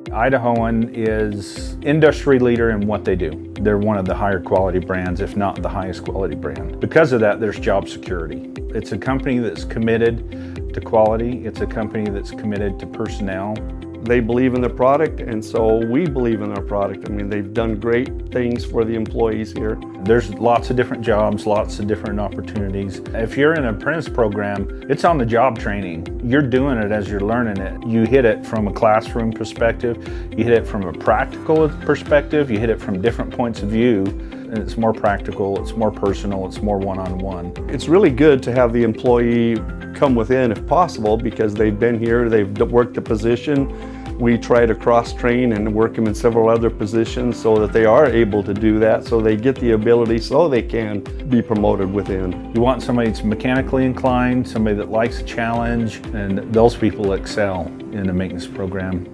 Idahoan is industry leader in what they do. They're one of the higher quality brands, if not the highest quality brand. Because of that, there's job security. It's a company that's committed to quality. It's a company that's committed to personnel. They believe in the product, and so we believe in our product. I mean, they've done great things for the employees here. There's lots of different jobs, lots of different opportunities. If you're in an apprentice program, it's on the job training. You're doing it as you're learning it. You hit it from a classroom perspective, you hit it from a practical perspective, you hit it from different points of view, and it's more practical, it's more personal, it's more one-on-one. It's really good to have the employee come within if possible, because they've been here, they've worked the position. We try to cross-train and work them in several other positions so that they are able to do that, so they get the ability so they can be promoted within. You want somebody that's mechanically inclined, somebody that likes a challenge, and those people excel in the maintenance program.